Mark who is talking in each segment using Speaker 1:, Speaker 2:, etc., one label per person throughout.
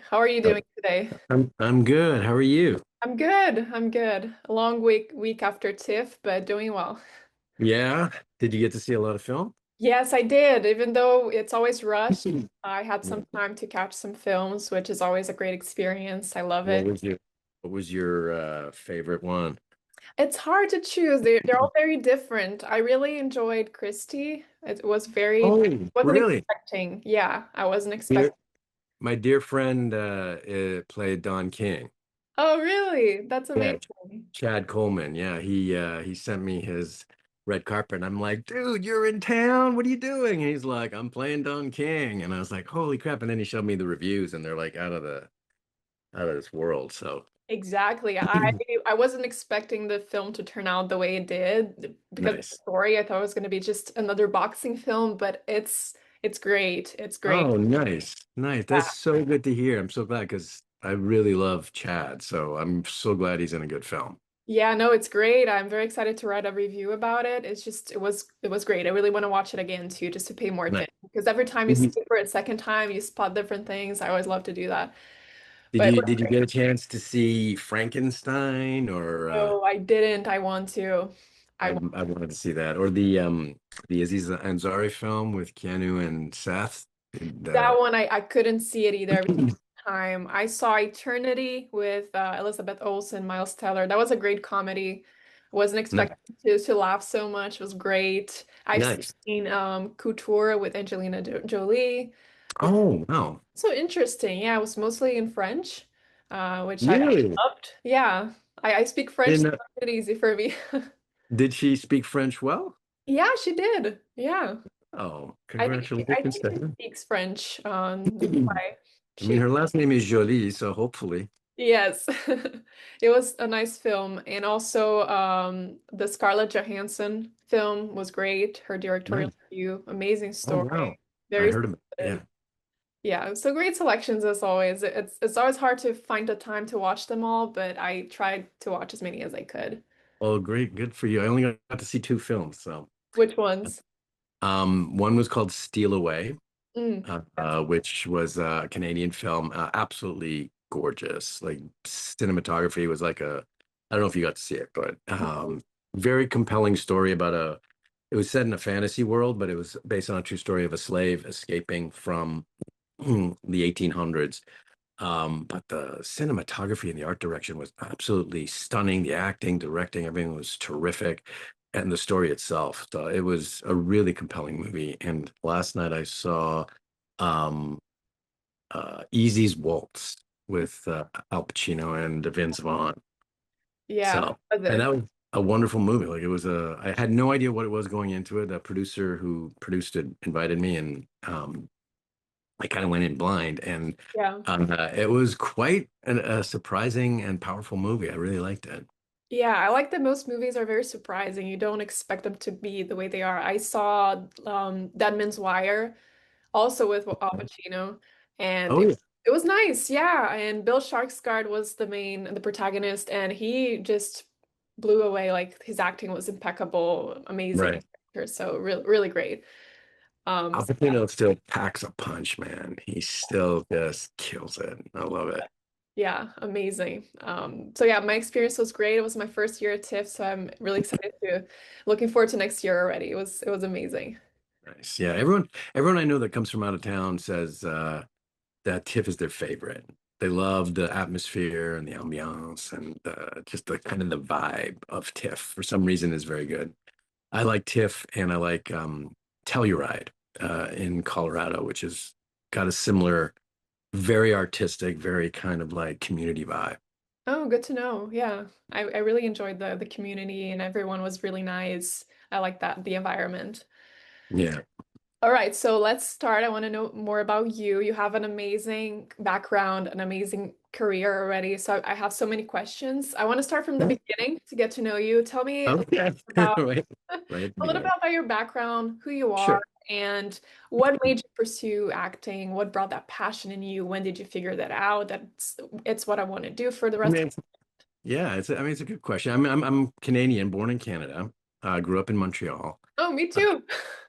Speaker 1: How are you
Speaker 2: Uh,
Speaker 1: doing today?
Speaker 2: I'm good. How are you?
Speaker 1: I'm good. I'm good. A long week after TIFF, but doing well.
Speaker 2: Yeah. Did you get to see a lot of film?
Speaker 1: Yes, I did. Even though it's always rushed, I had
Speaker 2: Yeah.
Speaker 1: some time to catch some films, which is always a great experience. I love
Speaker 2: What
Speaker 1: it.
Speaker 2: was your what was your favorite one?
Speaker 1: It's hard to choose. They're all very different. I really enjoyed Christie. It was very,
Speaker 2: Oh,
Speaker 1: wasn't
Speaker 2: really?
Speaker 1: expecting. Yeah, I wasn't
Speaker 2: Dear,
Speaker 1: expecting.
Speaker 2: my dear friend played Don King.
Speaker 1: Oh, really? That's
Speaker 2: Yeah,
Speaker 1: amazing.
Speaker 2: Chad Coleman. Yeah, he sent me his red carpet, and I'm like, dude, you're in town. What are you doing? And he's like, I'm playing Don King, and I was like, holy crap! And then he showed me the reviews, and they're like out of this world. So
Speaker 1: Exactly. I wasn't expecting the film to turn out the way it did because of the
Speaker 2: nice.
Speaker 1: story. I thought it was going to be just another boxing film, but it's great. It's great.
Speaker 2: Oh, nice. Nice.
Speaker 1: Yeah.
Speaker 2: That's so good to hear. I'm so glad because I really love Chad. So I'm so glad he's in a good film.
Speaker 1: Yeah, no, it's great. I'm very excited to write a review about it. It's just it was great. I really want to watch it again too, just to pay more
Speaker 2: Nice.
Speaker 1: attention. Because every time you
Speaker 2: Did
Speaker 1: see
Speaker 2: you
Speaker 1: it for a second time, you spot different things. I always love to do that.
Speaker 2: did
Speaker 1: But
Speaker 2: you did you get a chance to see Frankenstein or
Speaker 1: no, I didn't. I want to. I
Speaker 2: I wanted to see that or the Aziz Ansari film with Keanu and Seth.
Speaker 1: That one I couldn't see it either because of time. I saw Eternity with Elizabeth Olsen, Miles Teller. That was a great comedy. Wasn't
Speaker 2: Nice.
Speaker 1: expecting to laugh so much. It was great. I've
Speaker 2: Nice.
Speaker 1: seen Couture with Angelina Jolie, which
Speaker 2: Oh, wow.
Speaker 1: so interesting. Yeah, it was mostly in French, which I
Speaker 2: Really?
Speaker 1: loved. Yeah, I speak French, so
Speaker 2: And
Speaker 1: it's easy for me.
Speaker 2: did she speak French well?
Speaker 1: Yeah, she did. Yeah,
Speaker 2: Oh,
Speaker 1: I think
Speaker 2: congratulations to
Speaker 1: she
Speaker 2: her.
Speaker 1: speaks French. That's why
Speaker 2: I mean,
Speaker 1: she.
Speaker 2: her last name is Jolie, so hopefully.
Speaker 1: Yes, it was a nice film. And also, the Scarlett Johansson film was great. Her directorial
Speaker 2: Nice.
Speaker 1: debut, amazing
Speaker 2: Oh wow.
Speaker 1: story,
Speaker 2: I
Speaker 1: very
Speaker 2: heard him.
Speaker 1: solid.
Speaker 2: Yeah.
Speaker 1: Yeah, so great selections as always. It's always hard to find the time to watch them all, but I tried to watch as many as I could.
Speaker 2: Oh, great. Good for you. I only got to see two films. So,
Speaker 1: Which ones?
Speaker 2: one was called Steal Away,
Speaker 1: Mm, yes.
Speaker 2: which was a Canadian film. Absolutely gorgeous. Like cinematography was like I don't know if you got to see it, but
Speaker 1: Mhm.
Speaker 2: very compelling story about it was set in a fantasy world, but it was based on a true story of a slave escaping from the 1800s. But the cinematography and the art direction was absolutely stunning. The acting, directing, everything was terrific. And the story itself. So it was a really compelling movie. And last night I saw um Easy's Waltz with Al Pacino and Vince Vaughn.
Speaker 1: Yeah,
Speaker 2: So,
Speaker 1: was
Speaker 2: and
Speaker 1: it?
Speaker 2: that was a wonderful movie. Like I had no idea what it was going into it. The producer who produced it invited me and I kind of went in blind, and
Speaker 1: Yeah.
Speaker 2: it was quite a surprising and powerful movie. I really liked it.
Speaker 1: Yeah, I like that most movies are very surprising. You don't expect them to be the way they are. I saw Dead Man's Wire also with Al Pacino, and
Speaker 2: Oh yeah,
Speaker 1: it was nice. Yeah, and Bill Skarsgård was the protagonist, and he just blew away. Like his acting was impeccable, amazing
Speaker 2: right.
Speaker 1: actor, so really great. Um,
Speaker 2: Al Pacino still packs a punch, man. He still just kills it. I love it.
Speaker 1: yeah, amazing. So yeah, my experience was great. It was my first year at TIFF, so I'm really excited to looking forward to next year already. It was amazing.
Speaker 2: Nice. Yeah, everyone I know that comes from out of town says that TIFF is their favorite. They love the atmosphere and the ambiance and just the kind of the vibe of TIFF. For some reason, is very good. I like TIFF and I like Telluride in Colorado, which has got a similar, very artistic, very kind of like community vibe.
Speaker 1: Oh, good to know. Yeah. I really enjoyed the community and everyone was really nice. I like that, the environment.
Speaker 2: Yeah.
Speaker 1: All right, so let's start. I want to know more about you. You have an amazing background, an amazing career already. So I have so many questions. I want to start from the beginning to get to know you. Tell me a little
Speaker 2: Okay.
Speaker 1: about
Speaker 2: Right.
Speaker 1: a
Speaker 2: Right at the
Speaker 1: little bit
Speaker 2: beginning.
Speaker 1: about your background, who you are,
Speaker 2: Sure.
Speaker 1: and what made you pursue acting? What brought that passion in you? When did you figure that out? It's what I want to do for the
Speaker 2: I
Speaker 1: rest
Speaker 2: mean,
Speaker 1: of
Speaker 2: yeah, I mean, it's a good question. I'm Canadian, born in Canada. Grew up in Montreal.
Speaker 1: Oh, me
Speaker 2: Uh,
Speaker 1: too.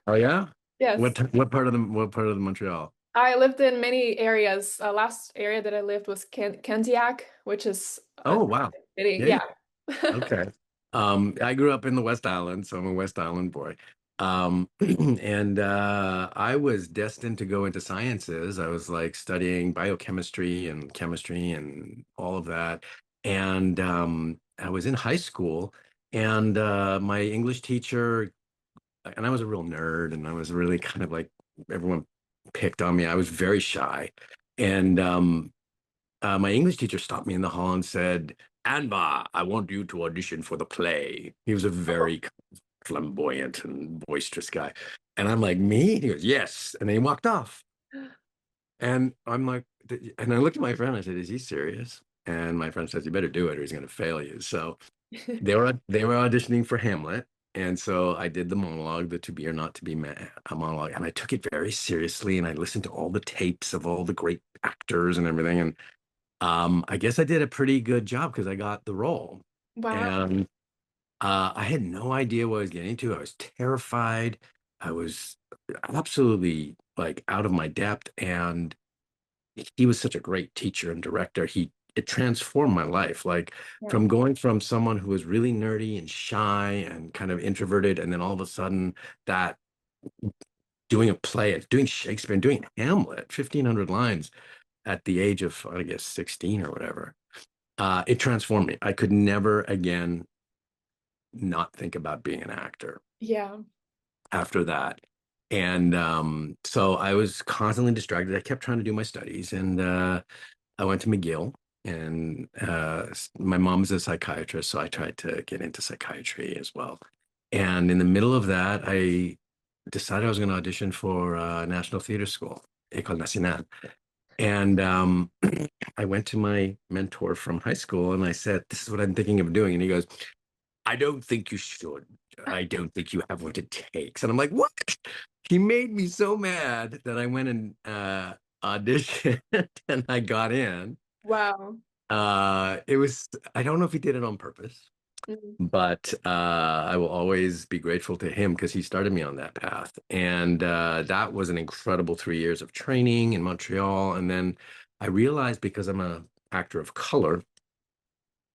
Speaker 2: oh yeah?
Speaker 1: Yes.
Speaker 2: What part of the Montreal?
Speaker 1: I lived in many areas. Last area that I lived was Candiac, which is a
Speaker 2: Oh, wow.
Speaker 1: city.
Speaker 2: Yeah.
Speaker 1: Yeah.
Speaker 2: Okay. I grew up in the West Island, so I'm a West Island boy. And I was destined to go into sciences. I was like studying biochemistry and chemistry and all of that. And I was in high school, and my English teacher, and I was a real nerd, and I was really kind of like everyone picked on me. I was very shy. And my English teacher stopped me in the hall and said, Anvar, I want you to audition for the play. He was a very flamboyant and boisterous guy. And I'm like, me? He goes, yes. And then he walked off. And I'm like, and I looked at my friend, I said, is he serious? And my friend says, you better do it or he's going to fail you. So they were auditioning for Hamlet. And so I did the monologue, the to be or not to be a monologue, and I took it very seriously. And I listened to all the tapes of all the great actors and everything. And I guess I did a pretty good job because I got the role.
Speaker 1: Wow.
Speaker 2: And I had no idea what I was getting into. I was terrified. I was absolutely like out of my depth. And he was such a great teacher and director. It transformed my life. Like
Speaker 1: Yeah.
Speaker 2: from going from someone who was really nerdy and shy and kind of introverted, and then all of a sudden that doing a play, doing Shakespeare, and doing Hamlet, 1,500 lines at the age of, I guess, 16 or whatever. It transformed me. I could never again not think about being an actor
Speaker 1: Yeah.
Speaker 2: after that. And so I was constantly distracted. I kept trying to do my studies, and I went to McGill. And my mom's a psychiatrist, so I tried to get into psychiatry as well. And in the middle of that, I decided I was going to audition for National Theater School, École Nationale. And I went to my mentor from high school and I said, this is what I'm thinking of doing. And he goes, I don't think you should. I don't think you have what it takes. And I'm like, what? He made me so mad that I went and auditioned and I got in.
Speaker 1: Wow.
Speaker 2: I don't know if he did it on purpose,
Speaker 1: Mm.
Speaker 2: but I will always be grateful to him because he started me on that path. And that was an incredible 3 years of training in Montreal. And then I realized because I'm an actor of color,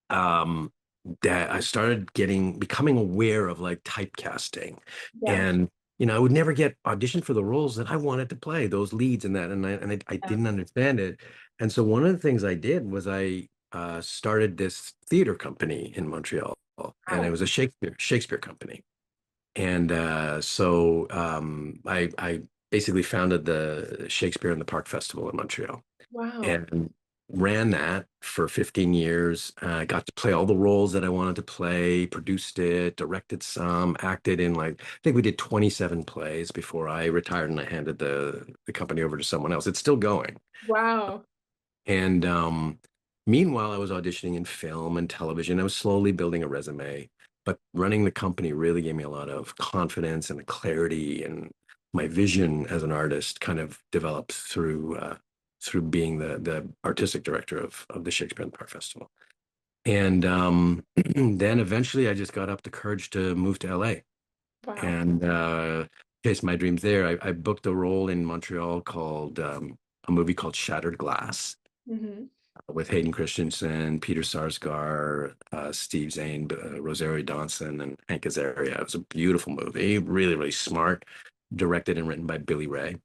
Speaker 2: um, that I started becoming aware of like typecasting.
Speaker 1: Yeah.
Speaker 2: And, I would never get auditioned for the roles that I wanted to play, those leads and that. And I
Speaker 1: Yeah.
Speaker 2: didn't understand it. And so one of the things I did was I started this theater company in Montreal, and it
Speaker 1: Wow.
Speaker 2: was a Shakespeare company. And I basically founded the Shakespeare in the Park Festival in Montreal
Speaker 1: Wow.
Speaker 2: and ran that for 15 years. I got to play all the roles that I wanted to play, produced it, directed some, acted in like, I think we did 27 plays before I retired and I handed the company over to someone else. It's still going.
Speaker 1: Wow.
Speaker 2: And meanwhile, I was auditioning in film and television. I was slowly building a resume, but running the company really gave me a lot of confidence and a clarity, and my vision as an artist kind of developed through being the artistic director of the Shakespeare in the Park Festival. And then eventually, I just got up the courage to move to LA
Speaker 1: Wow.
Speaker 2: and chase my dreams there. I booked a role in Montreal called a movie called Shattered Glass
Speaker 1: Hmm.
Speaker 2: with Hayden Christensen, Peter Sarsgaard, Steve Zahn, Rosario Dawson, and Hank Azaria. It was a beautiful movie, really, really smart, directed and written by Billy Ray.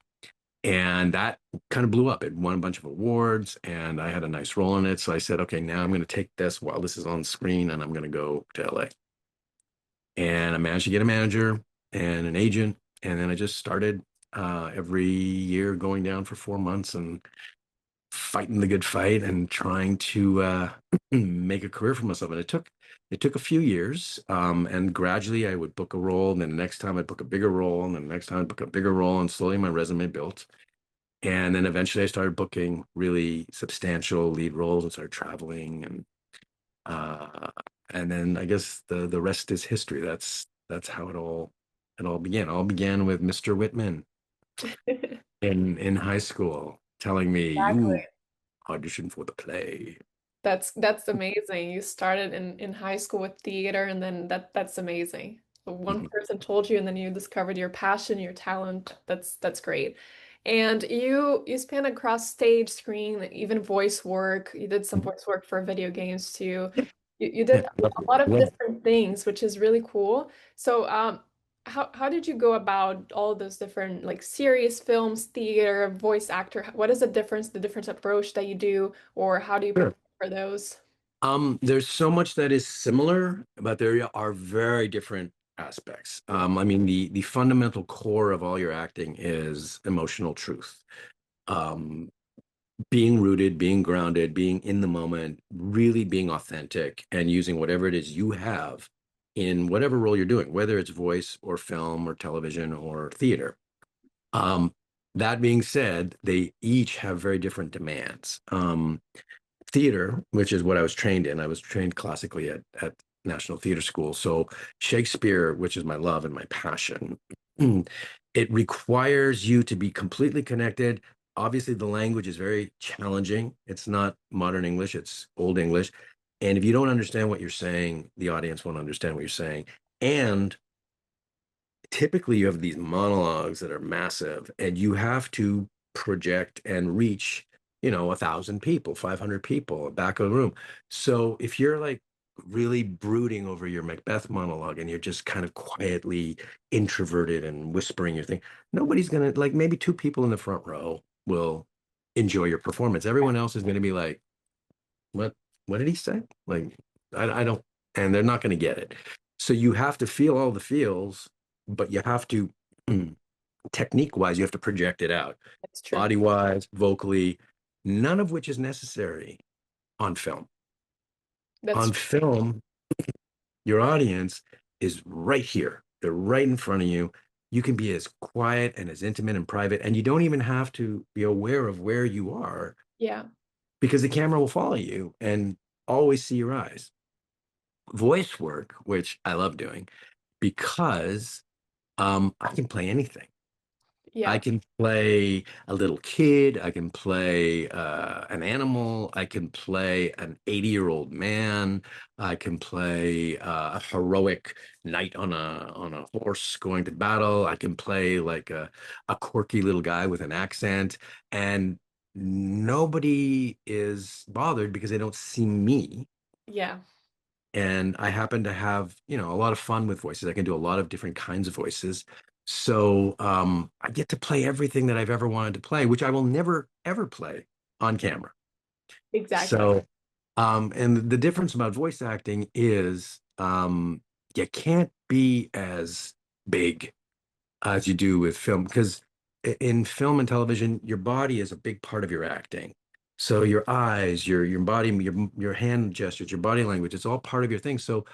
Speaker 2: And that kind of blew up. It won a bunch of awards, and I had a nice role in it. So I said, okay, now I'm going to take this while this is on screen, and I'm going to go to LA. And I managed to get a manager and an agent, and then I just started every year going down for 4 months and fighting the good fight and trying to make a career for myself. And it took a few years, and gradually I would book a role, and then the next time I'd book a bigger role, and then the next time I'd book a bigger role, and slowly my resume built. And then eventually I started booking really substantial lead roles and started traveling, uh, and then I guess the rest is history. That's how it all began. It all began with Mr. Whitman in high school telling me
Speaker 1: Exactly.
Speaker 2: you audition for the play.
Speaker 1: That's amazing. You started in high school with theater, and then that's amazing. One
Speaker 2: Mhm.
Speaker 1: person told you, and then you discovered your passion, your talent. That's great. And you span across stage, screen, even voice work. You did some
Speaker 2: Mhm.
Speaker 1: voice work for video games too.
Speaker 2: Yeah,
Speaker 1: You
Speaker 2: yeah,
Speaker 1: did
Speaker 2: I love
Speaker 1: a
Speaker 2: it.
Speaker 1: lot of
Speaker 2: Yeah.
Speaker 1: different things, which is really cool. So, how did you go about all those different like series, films, theater, voice actor? What is the different approach that you do, or how do you
Speaker 2: Sure.
Speaker 1: prepare for those?
Speaker 2: There's so much that is similar, but there are very different aspects.
Speaker 1: Yeah,
Speaker 2: I mean, the fundamental core of all your acting is emotional truth. Um, Being rooted, being grounded, being in the moment, really being authentic, and using whatever it is you have in whatever role you're doing, whether it's voice or film or television or theater. Um, that being said, they each have very different demands. Theater, which is what I was trained in. I was trained classically at National Theater School. So Shakespeare, which is my love and my passion, it requires you to be completely connected. Obviously, the language is very challenging. It's not modern English, it's Old English. And if you don't understand what you're saying, the audience won't understand what you're saying. And typically you have these monologues that are massive and you have to project and reach 1,000 people, 500 people back of the room. So if you're like really brooding over your Macbeth monologue and you're just kind of quietly introverted and whispering your thing, nobody's gonna, like, maybe two people in the front row will enjoy your performance. Everyone else is going to be like, what what did he say? Like, I don't, and they're not going to get it. So you have to feel all the feels, but you have to, technique wise, you have to project it out,
Speaker 1: that's true.
Speaker 2: body wise, vocally, none of which is necessary on film.
Speaker 1: That's
Speaker 2: On film, your audience is right here. They're right in front of you. You can be as quiet and as intimate and private, and you don't even have to be aware of where you are
Speaker 1: yeah,
Speaker 2: because the camera will follow you and always see your eyes. Voice work, which I love doing because I can play anything. I
Speaker 1: yeah,
Speaker 2: can play a little kid. I can play an animal. I can play an 80-year-old man. I can play a heroic knight on a horse going to battle. I can play like a quirky little guy with an accent, and nobody is bothered because they don't see me.
Speaker 1: yeah.
Speaker 2: And I happen to have, a lot of fun with voices. I can do a lot of different kinds of voices. So I get to play everything that I've ever wanted to play, which I will never, ever play on camera.
Speaker 1: Exactly.
Speaker 2: So, and the difference about voice acting is you can't be as big as you do with film because in film and television, your body is a big part of your acting. So your eyes, your body, your hand gestures, your body language, it's all part of your thing. So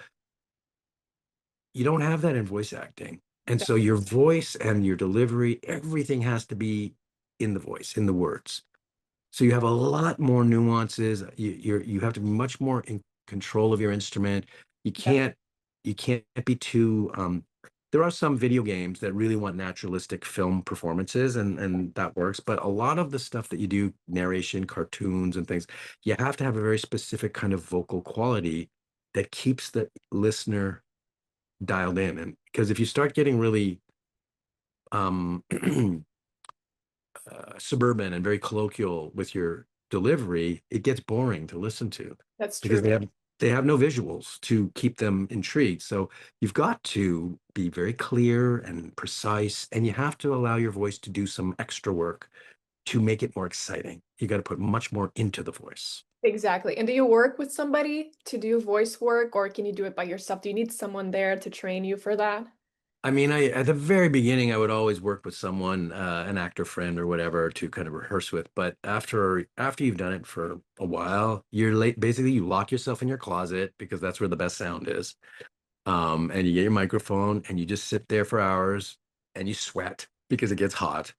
Speaker 2: you don't have that in voice acting. And
Speaker 1: Yeah,
Speaker 2: so your voice and your delivery, everything has to be in the voice, in the words. So you have a lot more nuances. You have to be much more in control of your instrument. You
Speaker 1: yeah,
Speaker 2: can't you can't be too there are some video games that really want naturalistic film performances and that works, but a lot of the stuff that you do, narration, cartoons and things, you have to have a very specific kind of vocal quality that keeps the listener dialed in. And because if you start getting really um suburban and very colloquial with your delivery, it gets boring to listen to
Speaker 1: that's
Speaker 2: because
Speaker 1: true.
Speaker 2: they have no visuals to keep them intrigued. So you've got to be very clear and precise, and you have to allow your voice to do some extra work to make it more exciting. You got to put much more into the voice.
Speaker 1: Exactly. And do you work with somebody to do voice work, or can you do it by yourself? Do you need someone there to train you for that?
Speaker 2: I mean, I at the very beginning, I would always work with someone, an actor friend or whatever, to kind of rehearse with. But after you've done it for a while, you're late. Basically, you lock yourself in your closet because that's where the best sound is. And you get your microphone and you just sit there for hours and you sweat because it gets hot,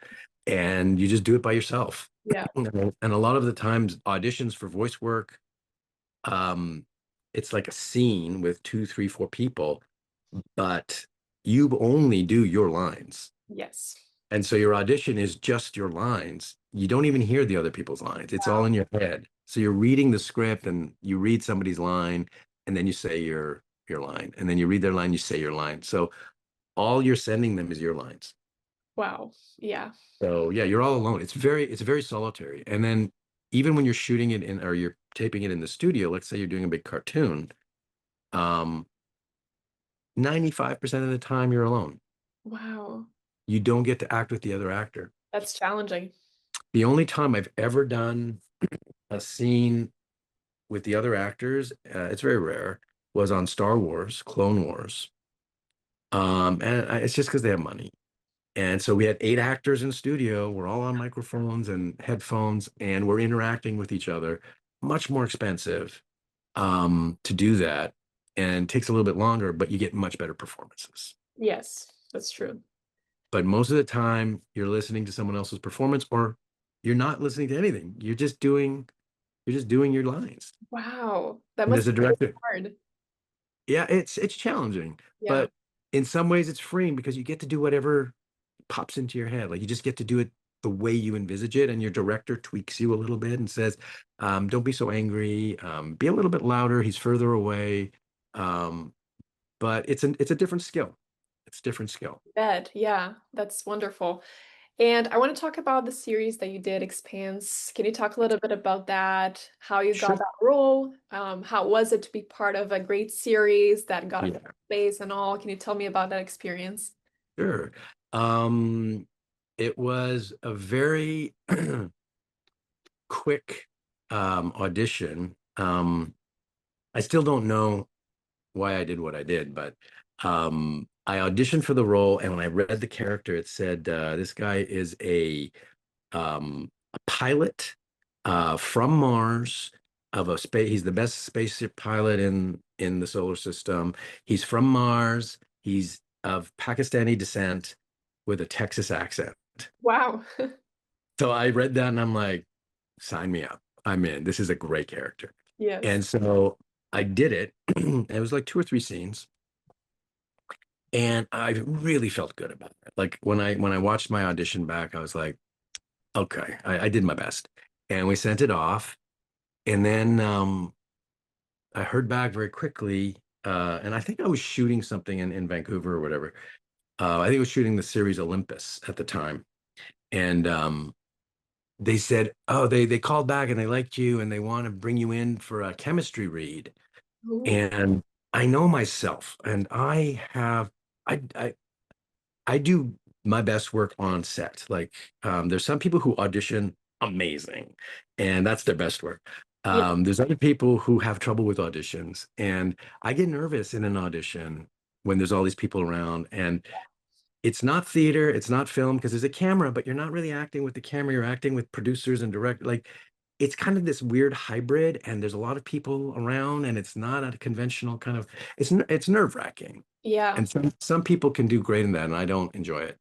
Speaker 2: and you just do it by yourself.
Speaker 1: Yeah.
Speaker 2: And a lot of the times, auditions for voice work, um, it's like a scene with two, three, four people, but you only do your lines.
Speaker 1: Yes.
Speaker 2: And so your audition is just your lines. You don't even hear the other people's lines. It's all
Speaker 1: Wow.
Speaker 2: in your head. So you're reading the script and you read somebody's line and then you say your line. And then you read their line, you say your line. So all you're sending them is your lines.
Speaker 1: Wow. Yeah.
Speaker 2: So yeah, you're all alone. It's very solitary. And then even when you're shooting it in or you're taping it in the studio, let's say you're doing a big cartoon, um, 95% of the time you're alone.
Speaker 1: Wow.
Speaker 2: You don't get to act with the other actor.
Speaker 1: That's challenging.
Speaker 2: The only time I've ever done a scene with the other actors, it's very rare, was on Star Wars, Clone Wars. It's just because they have money. And so we had 8 actors in studio. We're all on microphones and headphones, and we're interacting with each other. Much more expensive to do that, and takes a little bit longer, but you get much better performances.
Speaker 1: Yes, that's true.
Speaker 2: But most of the time, you're listening to someone else's performance, or you're not listening to anything. You're just doing your lines.
Speaker 1: Wow. That
Speaker 2: And
Speaker 1: must
Speaker 2: as a
Speaker 1: be really
Speaker 2: director,
Speaker 1: hard.
Speaker 2: yeah, it's challenging,
Speaker 1: Yeah.
Speaker 2: but in some ways it's freeing because you get to do whatever pops into your head. Like you just get to do it the way you envisage it, and your director tweaks you a little bit and says, "Don't be so angry. Be a little bit louder. He's further away." Um, but it's a different skill. It's a different skill.
Speaker 1: Bed. Yeah, that's wonderful. And I want to talk about the series that you did, Expanse. Can you talk a little bit about that? How you got
Speaker 2: Sure.
Speaker 1: that role? How was it to be part of a great series that got a
Speaker 2: Yeah,
Speaker 1: space and all? Can you tell me about that experience?
Speaker 2: sure. Um, it was a very quick audition. I still don't know why I did what I did, but I auditioned for the role, and when I read the character, it said this guy is a pilot from Mars of a space. He's the best spaceship pilot in the solar system. He's from Mars. He's of Pakistani descent with a Texas accent.
Speaker 1: Wow.
Speaker 2: So I read that and I'm like, sign me up. I'm in. This is a great character.
Speaker 1: Yes.
Speaker 2: And so I did it. And it was like 2 or 3 scenes. And I really felt good about it. Like when I watched my audition back, I was like, okay, I did my best. And we sent it off. And then I heard back very quickly. And I think I was shooting something in Vancouver or whatever. I think I was shooting the series Olympus at the time. And they said, oh, they called back and they liked you and they want to bring you in for a chemistry read.
Speaker 1: Ooh.
Speaker 2: And I know myself, and I I do my best work on set. Like, there's some people who audition amazing, and that's their best work.
Speaker 1: Yeah.
Speaker 2: There's other people who have trouble with auditions, and I get nervous in an audition when there's all these people around, and it's not theater, it's not film because there's a camera, but you're not really acting with the camera, you're acting with producers and direct. Like, it's kind of this weird hybrid, and there's a lot of people around, and it's not a conventional kind of. It's nerve-wracking.
Speaker 1: Yeah.
Speaker 2: And some people can do great in that, and I don't enjoy it.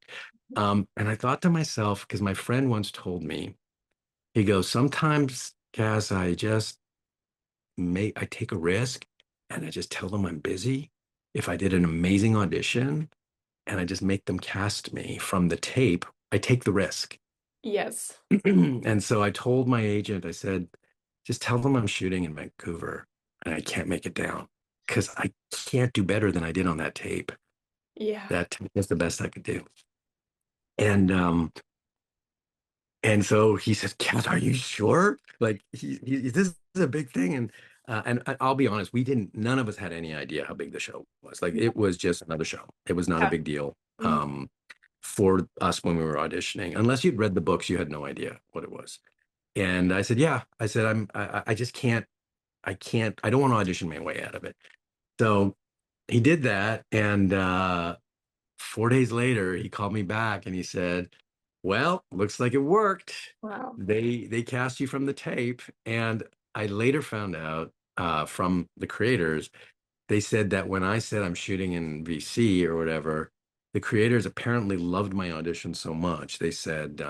Speaker 2: And I thought to myself, because my friend once told me, he goes, sometimes, Cass, I take a risk and I just tell them I'm busy. If I did an amazing audition and I just make them cast me from the tape, I take the risk.
Speaker 1: Yes.
Speaker 2: And so I told my agent, I said, just tell them I'm shooting in Vancouver and I can't make it down because I can't do better than I did on that tape.
Speaker 1: Yeah.
Speaker 2: That was the best I could do. And so he said, "Kat, are you sure? Like this is a big thing." And I'll be honest, none of us had any idea how big the show was. Like it was just another show. It was not a
Speaker 1: Yeah.
Speaker 2: big deal
Speaker 1: Mhm.
Speaker 2: for us when we were auditioning. Unless you'd read the books, you had no idea what it was. And I said, "Yeah." I said, I just can't. I don't want to audition my way out of it." So he did that, and 4 days later, he called me back and he said, "Well, looks like it worked.
Speaker 1: Wow.
Speaker 2: They cast you from the tape." And I later found out from the creators, they said that when I said I'm shooting in VC or whatever, the creators apparently loved my audition so much. He said,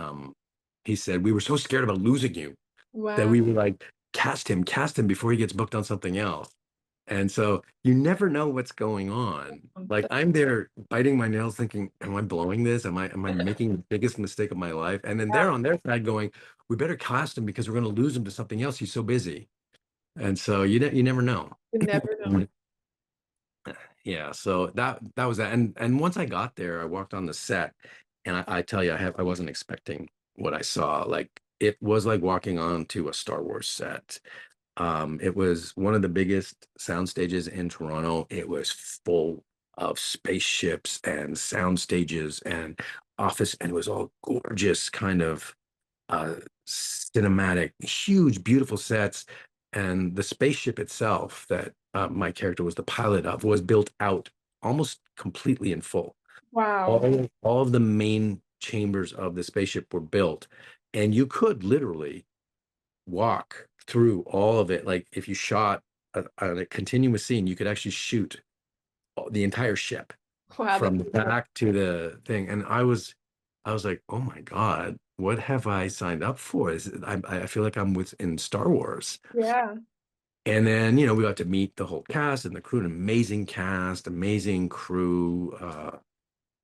Speaker 2: "We were so scared about losing you that
Speaker 1: Wow.
Speaker 2: we were like, cast him before he gets booked on something else." And so you never know what's going on. Like I'm there biting my nails thinking, am I blowing this? Am I making the biggest mistake of my life? And then they're on their side going, we better cast him because we're going to lose him to something else. He's so busy. And so you never know.
Speaker 1: You never know.
Speaker 2: Mm. Yeah, so that was that. And once I got there, I walked on the set And I tell you, I wasn't expecting what I saw. Like it was like walking onto a Star Wars set. It was one of the biggest sound stages in Toronto. It was full of spaceships and sound stages and office, and it was all gorgeous, kind of uh, cinematic, huge, beautiful sets. And the spaceship itself that my character was the pilot of was built out almost completely in full.
Speaker 1: Wow.
Speaker 2: All of the main chambers of the spaceship were built, and you could literally walk through all of it. Like if you shot a continuous scene, you could actually shoot the entire ship
Speaker 1: Wow,
Speaker 2: from
Speaker 1: that's
Speaker 2: the back to the thing. And I was like, oh my God, what have I signed up for? I feel like I'm in Star Wars.
Speaker 1: yeah.
Speaker 2: And then, you know, we got to meet the whole cast and the crew, an amazing cast, amazing crew.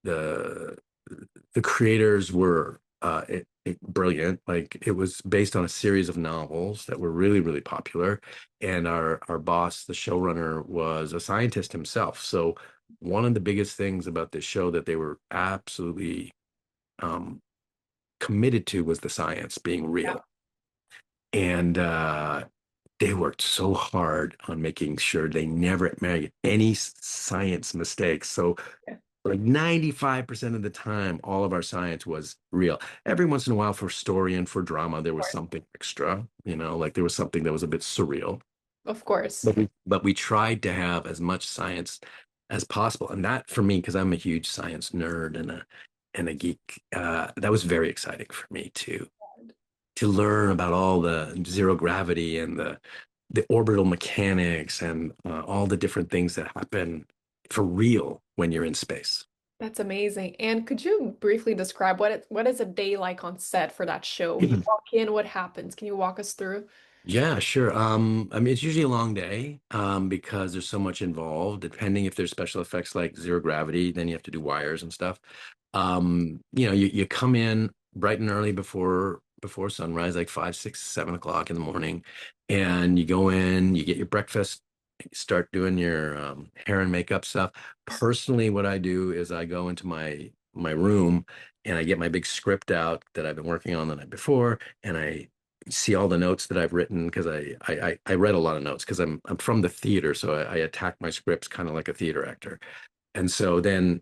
Speaker 2: The the creators were brilliant. Like it was based on a series of novels that were really, really popular. And our boss, the showrunner, was a scientist himself. So one of the biggest things about this show that they were absolutely um, committed to was the science being
Speaker 1: Yeah.
Speaker 2: real. And they worked so hard on making sure they never made any science mistakes. So
Speaker 1: Yeah.
Speaker 2: like 95% of the time, all of our science was real. Every once in a while, for story and for drama, there was something extra, you know, like there was something that was a bit surreal.
Speaker 1: Of course.
Speaker 2: But we tried to have as much science as possible. And that for me, because I'm a huge science nerd and a geek, that was very exciting for me to learn about all the zero gravity and the orbital mechanics and all the different things that happen for real when you're in space.
Speaker 1: That's amazing. And could you briefly describe what is a day like on set for that show? You walk in, what happens? Can you walk us through?
Speaker 2: Yeah, sure. I mean, it's usually a long day, because there's so much involved. Depending if there's special effects like zero gravity, then you have to do wires and stuff. You know, you come in bright and early before sunrise, like 5, 6, 7 o'clock in the morning, and you go in, you get your breakfast, you start doing your hair and makeup stuff. Personally, what I do is I go into my room and I get my big script out that I've been working on the night before, and I see all the notes that I've written because I read a lot of notes because I'm from the theater, so I attack my scripts kind of like a theater actor. And so then,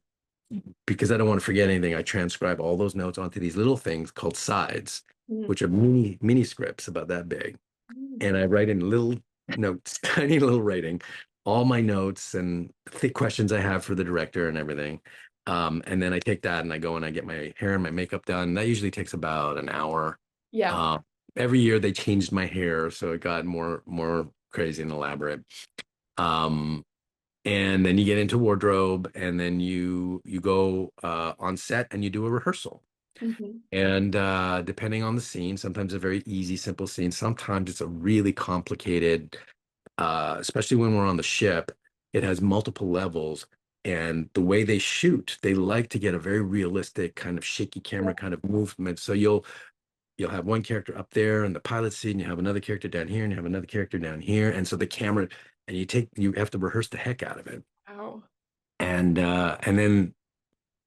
Speaker 2: because I don't want to forget anything, I transcribe all those notes onto these little things called sides,
Speaker 1: Mm.
Speaker 2: which are mini scripts about that big.
Speaker 1: Mm.
Speaker 2: And I write in little notes, tiny little writing, all my notes and the questions I have for the director and everything. And then I take that and I go and I get my hair and my makeup done. That usually takes about an hour.
Speaker 1: Yeah.
Speaker 2: uh, every year they changed my hair, so it got more crazy and elaborate. Um, and then you get into wardrobe, and then you go on set and you do a rehearsal.
Speaker 1: Hmm.
Speaker 2: And depending on the scene, sometimes a very easy, simple scene. Sometimes it's a really complicated, especially when we're on the ship. It has multiple levels. And the way they shoot, they like to get a very realistic kind of shaky camera kind of movement. So you'll have one character up there in the pilot seat, and you have another character down here, and you have another character down here. And so the camera, and you have to rehearse the heck out of it.
Speaker 1: Wow.
Speaker 2: And then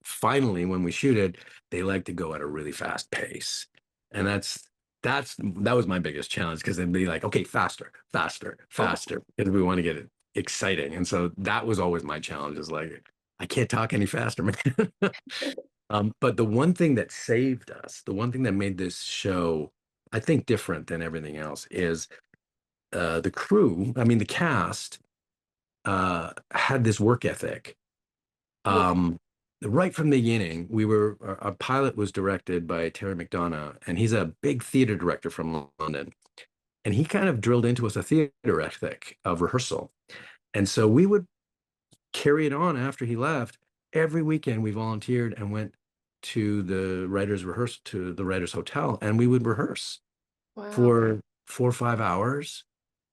Speaker 2: finally, when we shoot it, they like to go at a really fast pace. And that was my biggest challenge because they'd be like, okay, faster, faster,
Speaker 1: Oh.
Speaker 2: faster, because we want to get it exciting. And so that was always my challenge, is like, I can't talk any faster, man. But the one thing that saved us, the one thing that made this show, I think, different than everything else is the crew, I mean, the cast had this work ethic.
Speaker 1: Yeah.
Speaker 2: Um, right from the beginning, our pilot was directed by Terry McDonough, and he's a big theater director from London. And he kind of drilled into us a theater ethic of rehearsal. And so we would carry it on after he left. Every weekend we volunteered and went to the writers hotel, and we would rehearse
Speaker 1: Wow.
Speaker 2: for 4 or 5 hours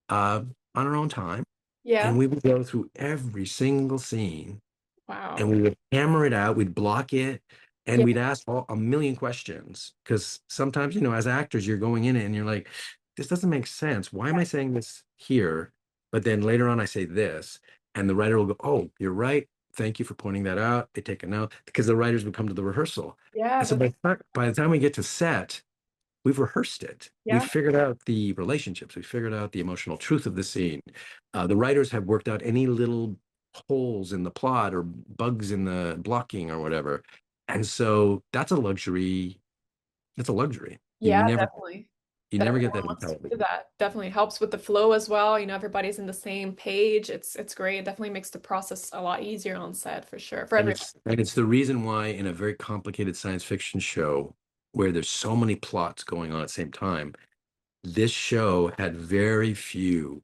Speaker 2: on our own time. And
Speaker 1: Yeah.
Speaker 2: we would go through every single scene, and
Speaker 1: Wow.
Speaker 2: we would hammer it out, we'd block it, and
Speaker 1: Yeah.
Speaker 2: we'd ask a million questions. Because sometimes, you know, as actors, you're going in it and you're like, this doesn't make sense. Why am I saying this here? But then later on, I say this, and the writer will go, oh, you're right. thank you for pointing that out. They take a note because the writers would come to the rehearsal.
Speaker 1: Yeah,
Speaker 2: And so
Speaker 1: that's
Speaker 2: by the time we get to set, we've rehearsed it. We've
Speaker 1: yeah.
Speaker 2: figured out the relationships. We've figured out the emotional truth of the scene. The writers have worked out any little holes in the plot or bugs in the blocking or whatever. And so that's a luxury. That's a luxury.
Speaker 1: Yeah, definitely.
Speaker 2: You
Speaker 1: That
Speaker 2: never get
Speaker 1: everyone
Speaker 2: that in
Speaker 1: wants to do
Speaker 2: television.
Speaker 1: that. Definitely helps with the flow as well. Everybody's in the same page. It's great. It definitely makes the process a lot easier on set for sure. For
Speaker 2: And
Speaker 1: everyone.
Speaker 2: it's the reason why in a very complicated science fiction show where there's so many plots going on at the same time, this show had very few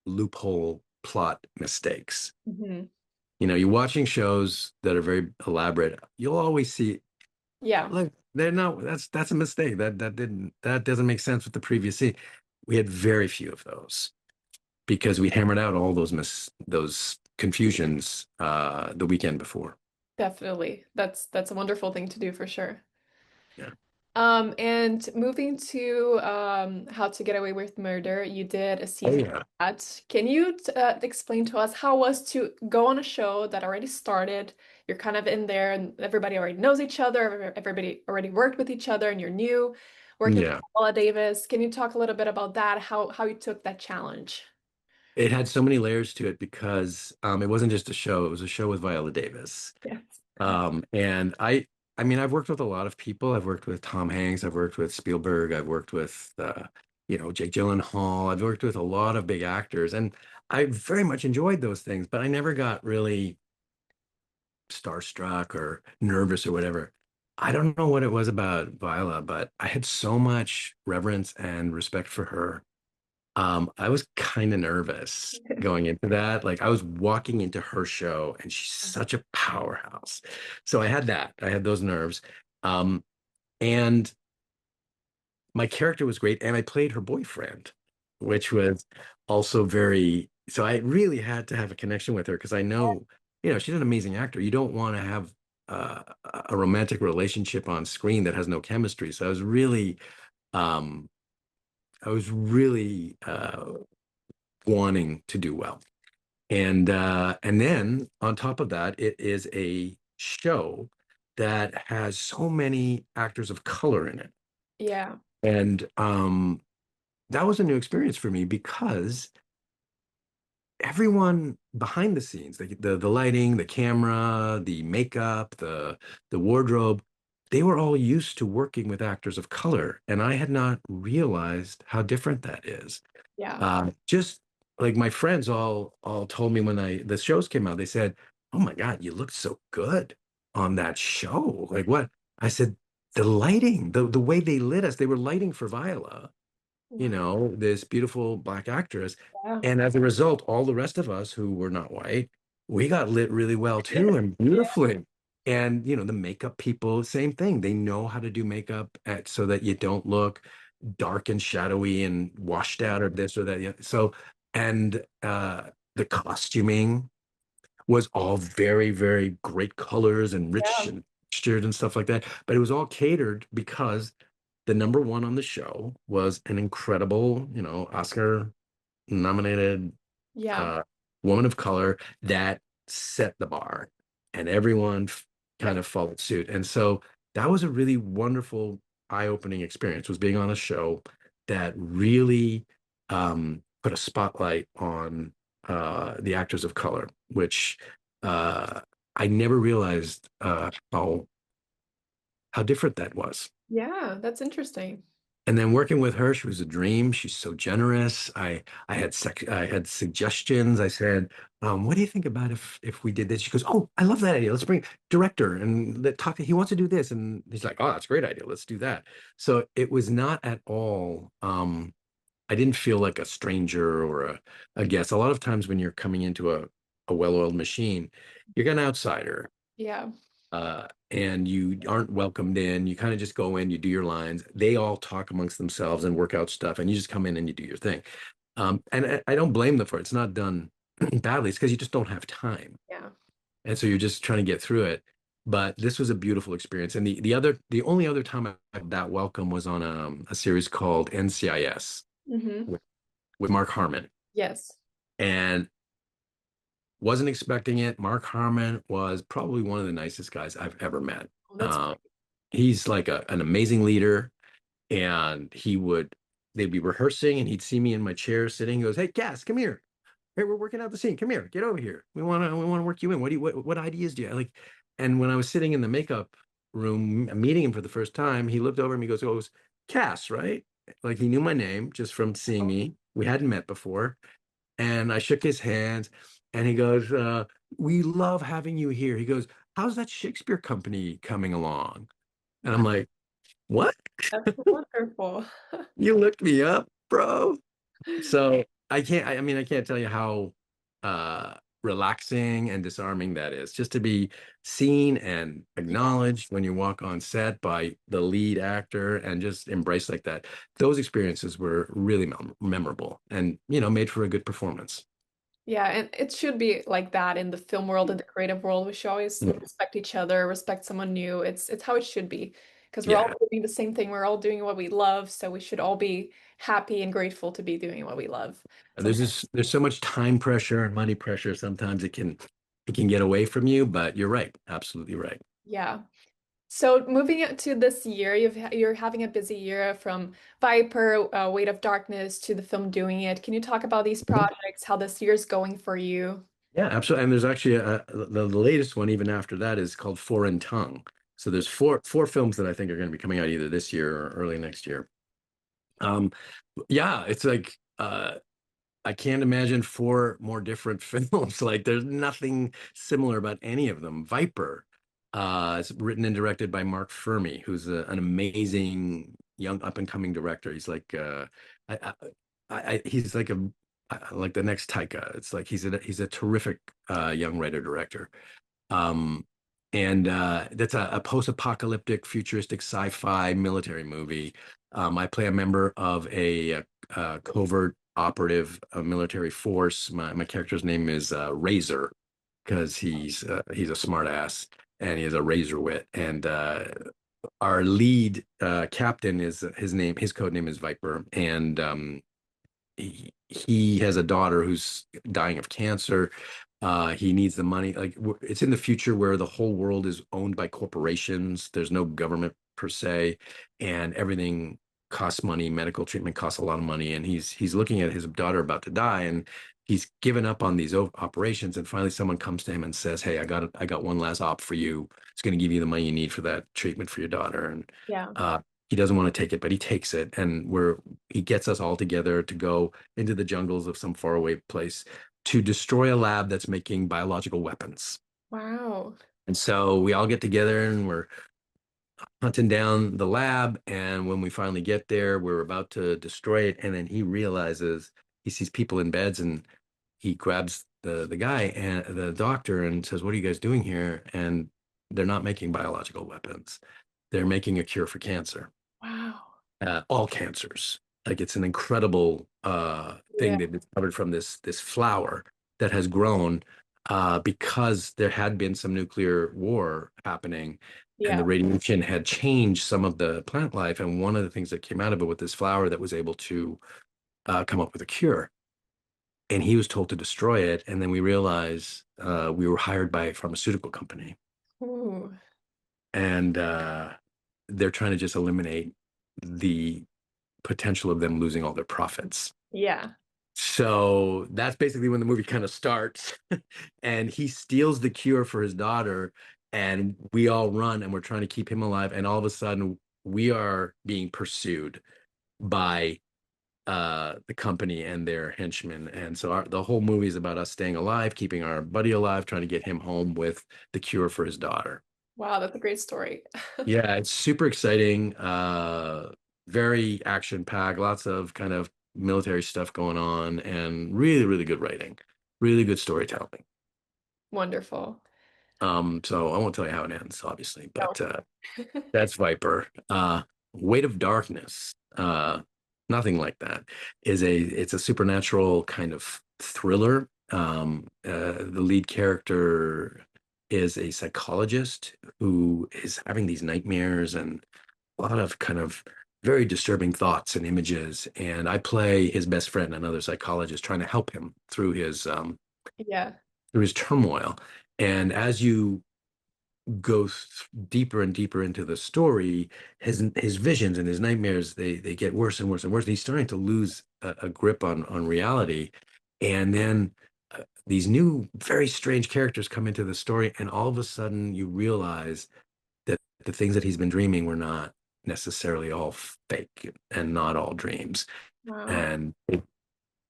Speaker 2: loophole plot mistakes.
Speaker 1: Mhm.
Speaker 2: You're watching shows that are very elaborate. You'll always see,
Speaker 1: Yeah,
Speaker 2: look, they're not, that's a mistake. That doesn't make sense with the previous scene. We had very few of those because we hammered out all those confusions the weekend before.
Speaker 1: definitely. That's a wonderful thing to do for sure.
Speaker 2: Yeah.
Speaker 1: And moving to How to Get Away with Murder, you did a
Speaker 2: Oh
Speaker 1: season of
Speaker 2: yeah.
Speaker 1: that. Can you explain to us how it was to go on a show that already started? You're kind of in there, and everybody already knows each other. Everybody already worked with each other, and you're new working with
Speaker 2: Yeah.
Speaker 1: Paula Davis. Can you talk a little bit about that? How you took that challenge?
Speaker 2: It had so many layers to it because it wasn't just a show, it was a show with Viola Davis.
Speaker 1: Yes.
Speaker 2: And I mean, I've worked with a lot of people. I've worked with Tom Hanks, I've worked with Spielberg, I've worked with Jake Gyllenhaal. I've worked with a lot of big actors, and I very much enjoyed those things, but I never got really starstruck or nervous or whatever. I don't know what it was about Viola, but I had so much reverence and respect for her. I was kind of nervous going into that. Like I was walking into her show and she's such a powerhouse. So I had that. I had those nerves. And my character was great. And I played her boyfriend, which was also very, so I really had to have a connection with her because I know, she's an amazing actor. You don't want to have a romantic relationship on screen that has no chemistry. So um, I was really wanting to do well. And then on top of that, it is a show that has so many actors of color in it.
Speaker 1: Yeah.
Speaker 2: And that was a new experience for me because everyone behind the scenes, the lighting, the camera, the makeup, the wardrobe, they were all used to working with actors of color. And I had not realized how different that is.
Speaker 1: Yeah.
Speaker 2: Just like my friends all told me when the shows came out, they said, "Oh my God, you looked so good on that show." Like what? I said, the lighting, the way they lit us, they were lighting for Viola,
Speaker 1: Wow.
Speaker 2: this beautiful black actress.
Speaker 1: Yeah.
Speaker 2: And as a result, all the rest of us who were not white, we got lit really well too and beautifully. And the makeup people, same thing. They know how to do makeup so that you don't look dark and shadowy and washed out or this or that. Yeah. So, and the costuming was all very, very great colors and rich
Speaker 1: Yeah.
Speaker 2: and textured and stuff like that. But it was all catered because the number one on the show was an incredible, Oscar nominated
Speaker 1: Yeah.
Speaker 2: uh, woman of color that set the bar, and everyone kind
Speaker 1: Def-
Speaker 2: of followed suit. And so that was a really wonderful, eye-opening experience. Was being on a show that really put a spotlight on the actors of color, which uh, I never realized how different that was.
Speaker 1: Yeah, that's interesting.
Speaker 2: And then working with her, she was a dream. She's so generous. I had suggestions. I said, "What do you think about if we did this?" She goes, "Oh, I love that idea. Let's bring director and let talk. He wants to do this." And he's like, "Oh, that's a great idea. Let's do that." So it was not at all. I didn't feel like a stranger or a guest. A lot of times when you're coming into a well-oiled machine, you're an outsider
Speaker 1: Yeah.
Speaker 2: and you aren't welcomed in. You kind of just go in, you do your lines. They all talk amongst themselves and work out stuff, and you just come in and you do your thing. And I don't blame them for it. It's not done badly. It's because you just don't have time,
Speaker 1: Yeah.
Speaker 2: and so you're just trying to get through it. But this was a beautiful experience. And the only other time I had that welcome was on a series called NCIS
Speaker 1: Hmm.
Speaker 2: with, with Mark Harmon.
Speaker 1: Yes.
Speaker 2: And Wasn't expecting it. Mark Harmon was probably one of the nicest guys I've ever met.
Speaker 1: Oh, that's
Speaker 2: Uh, he's like an amazing leader, and they'd be rehearsing, and he'd see me in my chair sitting. He goes, "Hey, Cass, come here. Hey, we're working out the scene. Come here, get over here. We want to work you in. What ideas do you have?" Like, and when I was sitting in the makeup room meeting him for the first time, he looked over at me, goes, Cass, right? Like he knew my name just from seeing me. We hadn't met before. And I shook his hands and he goes, "We love having you here." He goes, "How's that Shakespeare company coming along?" And I'm like, "What?
Speaker 1: that's wonderful.
Speaker 2: You looked me up, bro?" So I mean, I can't tell you how uh relaxing and disarming that is, just to be seen and
Speaker 1: Yeah.
Speaker 2: acknowledged when you walk on set by the lead actor and just embraced like that. Those experiences were really memorable and, made for a good performance.
Speaker 1: Yeah, and it should be like that in the film world and the creative world. We should always
Speaker 2: Mm.
Speaker 1: respect each other, respect someone new. It's how it should be because we're all
Speaker 2: Yeah.
Speaker 1: doing the same thing. We're all doing what we love, so we should all be happy and grateful to be doing what we love. Sometimes,
Speaker 2: There's so much time pressure and money pressure. Sometimes it can get away from you, but you're right. Absolutely right.
Speaker 1: yeah. So moving it to this year, you're having a busy year from Viper, Weight of Darkness to the film Doing It. Can you talk about these
Speaker 2: Mhm.
Speaker 1: projects, how this year's going for you?
Speaker 2: Yeah, absolutely. And there's actually the latest one, even after that, is called Foreign Tongue. So there's four films that I think are going to be coming out either this year or early next year. Um, yeah, it's like I can't imagine four more different films. Like there's nothing similar about any of them. Viper, it's written and directed by Mark Fermi, who's an amazing young up and coming director. He's like I, I, he's like like the next Taika. It's like he's a terrific young writer director. Um, and that's a post-apocalyptic, futuristic sci-fi military movie. I play a member of a covert operative military force. My character's name is Razor because he's a smart ass and he has a razor wit. And our lead captain is his code name is Viper, and he has a daughter who's dying of cancer. He needs the money. Like it's in the future where the whole world is owned by corporations. There's no government per se, and everything costs money. Medical treatment costs a lot of money, and he's looking at his daughter about to die, and he's given up on these operations. And finally, someone comes to him and says, "Hey, I got one last op for you. It's going to give you the money you need for that treatment for your daughter." And
Speaker 1: Yeah.
Speaker 2: uh, he doesn't want to take it, but he takes it, and he gets us all together to go into the jungles of some faraway place to destroy a lab that's making biological weapons.
Speaker 1: Wow.
Speaker 2: And so we all get together and we're hunting down the lab. And when we finally get there, we're about to destroy it. And then he sees people in beds and he grabs the guy and the doctor and says, "What are you guys doing here?" And they're not making biological weapons. They're making a cure for cancer.
Speaker 1: Wow.
Speaker 2: All cancers. Like it's an incredible thing
Speaker 1: Yeah.
Speaker 2: they've discovered from this flower that has grown because there had been some nuclear war happening, and the
Speaker 1: Yeah.
Speaker 2: radiation had changed some of the plant life. And one of the things that came out of it with this flower that was able to come up with a cure. And he was told to destroy it, and then we realized we were hired by a pharmaceutical company,
Speaker 1: Ooh.
Speaker 2: and they're trying to just eliminate the potential of them losing all their profits.
Speaker 1: Yeah.
Speaker 2: So that's basically when the movie kind of starts. And he steals the cure for his daughter, and we all run and we're trying to keep him alive. And all of a sudden, we are being pursued by the company and their henchmen. And so the whole movie is about us staying alive, keeping our buddy alive, trying to get him home with the cure for his daughter.
Speaker 1: Wow, that's a great story.
Speaker 2: Yeah, it's super exciting. Very action packed, lots of kind of military stuff going on, and really, really good writing, really good storytelling.
Speaker 1: Wonderful.
Speaker 2: So I won't tell you how it ends, obviously,
Speaker 1: No.
Speaker 2: but that's Viper. Weight of Darkness. Nothing like that. It's a supernatural kind of thriller. The lead character is a psychologist who is having these nightmares and a lot of kind of very disturbing thoughts and images. And I play his best friend, another psychologist, trying to help him through his
Speaker 1: Yeah.
Speaker 2: through his turmoil. And as you go deeper and deeper into the story, his visions and his nightmares they get worse and worse and worse. And he's starting to lose a grip on reality, and then these new very strange characters come into the story, and all of a sudden you realize that the things that he's been dreaming were not necessarily all fake and not all dreams,
Speaker 1: Wow.
Speaker 2: and it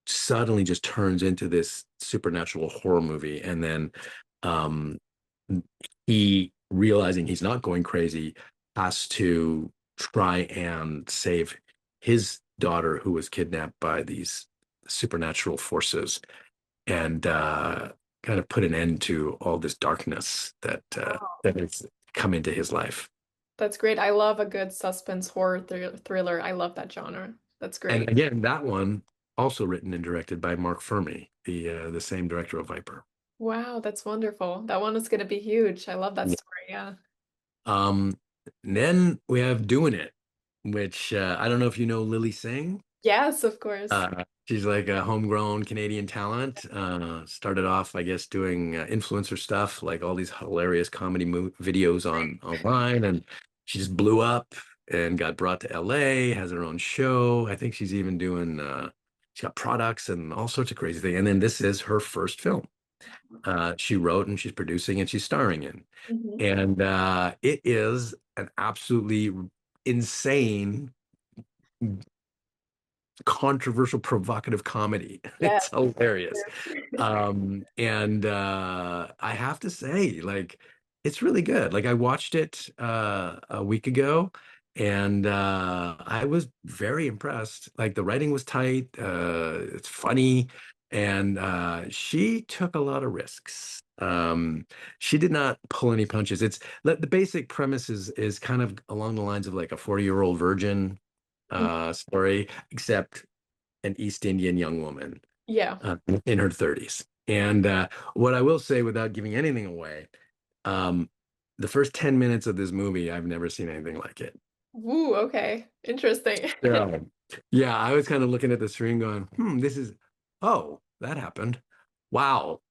Speaker 2: suddenly just turns into this supernatural horror movie. And then um, he, realizing he's not going crazy, has to try and save his daughter who was kidnapped by these supernatural forces, and kind of put an end to all this darkness that has come into his life.
Speaker 1: That's great. I love a good suspense horror thriller. I love that genre. That's
Speaker 2: And
Speaker 1: great.
Speaker 2: again, that one also written and directed by Mark Fermi, the same director of Viper.
Speaker 1: Wow, that's wonderful. That one is going to be huge. I love that
Speaker 2: Yeah.
Speaker 1: story. Yeah.
Speaker 2: Um, then we have Doing It, which I don't know if you know Lily Singh.
Speaker 1: Yes, of course.
Speaker 2: She's like a homegrown Canadian talent. Started off, I guess, doing influencer stuff, like all these hilarious comedy videos on online, and she just blew up and got brought to LA. Has her own show. I think she's even doing. She's got products and all sorts of crazy things. And then this is her first film. She wrote and she's producing and she's starring in,
Speaker 1: Hmm.
Speaker 2: and it is an absolutely insane, controversial, provocative comedy.
Speaker 1: Yes.
Speaker 2: It's hilarious. And I have to say, like, it's really good. Like, I watched it a week ago, and I was very impressed. Like, the writing was tight, it's funny, and she took a lot of risks. She did not pull any punches. The basic premise is kind of along the lines of like a 40-year-old virgin story, except an East Indian young woman
Speaker 1: Yeah.
Speaker 2: uh, in her 30s. And what I will say, without giving anything away, um, the first 10 minutes of this movie, I've never seen anything like it.
Speaker 1: Woo, okay. Interesting.
Speaker 2: Yeah. Yeah, I was kind of looking at the screen going, oh, that happened. Wow.